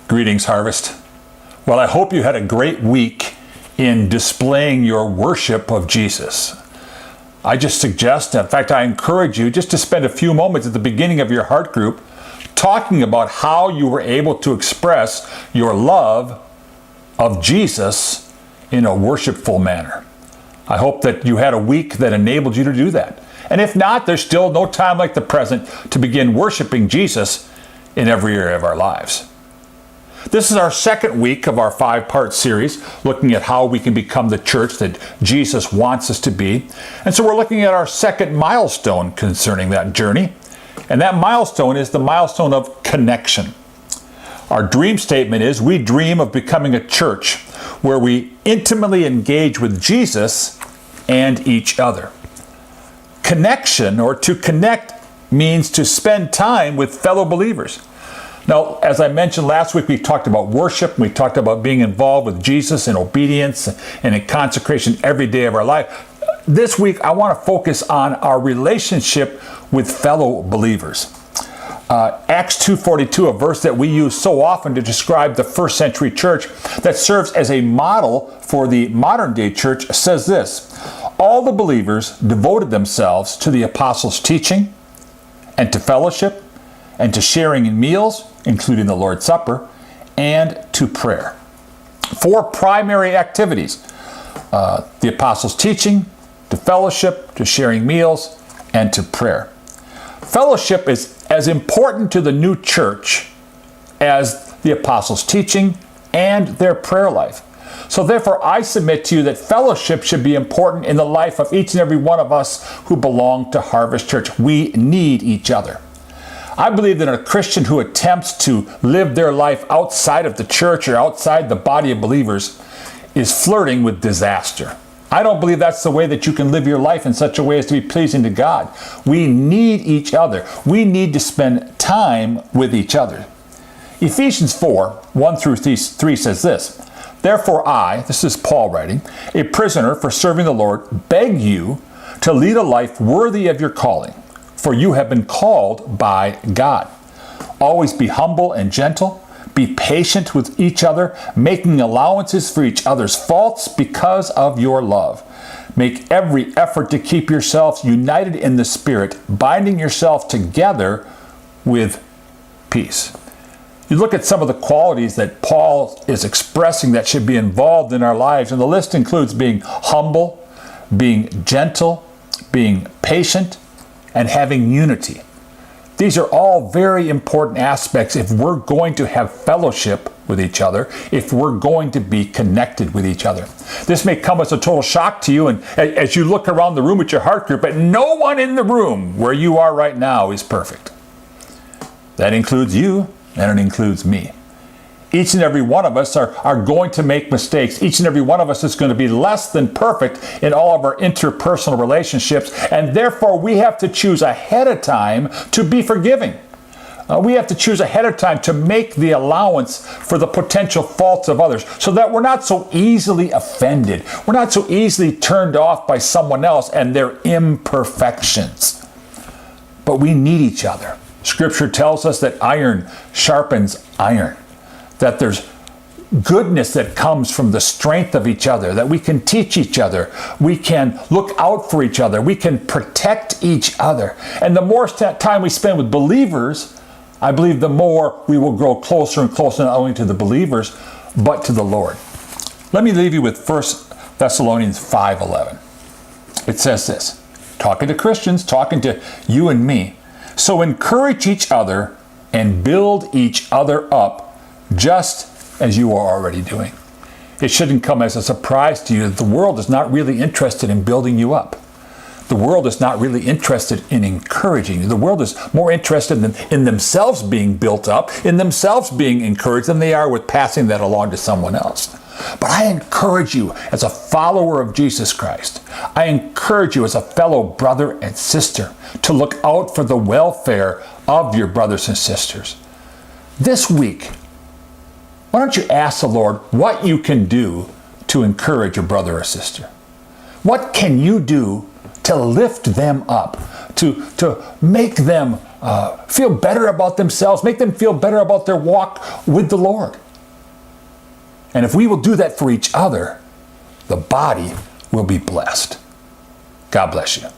Greetings, Harvest. Well, I hope you had a great week in displaying your worship of Jesus. I just suggest, in fact, I encourage you just to spend a few moments at the beginning of your heart group talking about how you were able to express your love of Jesus in a worshipful manner. I hope that you had a week that enabled you to do that. And if not, there's still no time like the present to begin worshiping Jesus in every area of our lives. This is our second week of our 5-part series, looking at how we can become the church that Jesus wants us to be. And so we're looking at our second milestone concerning that journey. And that milestone is the milestone of connection. Our dream statement is we dream of becoming a church where we intimately engage with Jesus and each other. Connection, or to connect, means to spend time with fellow believers. Now, as I mentioned last week, we talked about worship. We talked about being involved with Jesus in obedience and in consecration every day of our life. This week, I want to focus on our relationship with fellow believers. Acts 2:42, a verse that we use so often to describe the first century church that serves as a model for the modern day church, says this: all the believers devoted themselves to the apostles' teaching and to fellowship and to sharing in meals, including the Lord's Supper, and to prayer. 4 primary activities: the apostles' teaching, to fellowship, to sharing meals, and to prayer. Fellowship is as important to the new church as the apostles' teaching and their prayer life. So therefore, I submit to you that fellowship should be important in the life of each and every one of us who belong to Harvest Church. We need each other. I believe that a Christian who attempts to live their life outside of the church or outside the body of believers is flirting with disaster. I don't believe that's the way that you can live your life in such a way as to be pleasing to God. We need each other. We need to spend time with each other. Ephesians 4:1-3 says this: therefore I, this is Paul writing, a prisoner for serving the Lord, beg you to lead a life worthy of your calling. For you have been called by God. Always be humble and gentle. Be patient with each other, making allowances for each other's faults because of your love. Make every effort to keep yourselves united in the Spirit, binding yourself together with peace. You look at some of the qualities that Paul is expressing that should be involved in our lives, and the list includes being humble, being gentle, being patient, and having unity. These are all very important aspects if we're going to have fellowship with each other, if we're going to be connected with each other. This may come as a total shock to you, and as you look around the room at your heart group, but no one in the room where you are right now is perfect. That includes you, and it includes me. Each and every one of us are going to make mistakes. Each and every one of us is going to be less than perfect in all of our interpersonal relationships, and therefore we have to choose ahead of time to be forgiving. We have to choose ahead of time to make the allowance for the potential faults of others so that we're not so easily offended. We're not so easily turned off by someone else and their imperfections. But we need each other. Scripture tells us that iron sharpens iron, that there's goodness that comes from the strength of each other, that we can teach each other, we can look out for each other, we can protect each other. And the more time we spend with believers, I believe the more we will grow closer and closer not only to the believers, but to the Lord. Let me leave you with 1 Thessalonians 5:11. It says this, talking to Christians, talking to you and me, so encourage each other and build each other up, just as you are already doing. It shouldn't come as a surprise to you that the world is not really interested in building you up. The world is not really interested in encouraging you. The world is more interested in themselves being built up, in themselves being encouraged, than they are with passing that along to someone else. But I encourage you as a follower of Jesus Christ, I encourage you as a fellow brother and sister to look out for the welfare of your brothers and sisters. This week, why don't you ask the Lord what you can do to encourage your brother or sister? What can you do to lift them up, to make them feel better about themselves, make them feel better about their walk with the Lord. And if we will do that for each other, the body will be blessed. God bless you.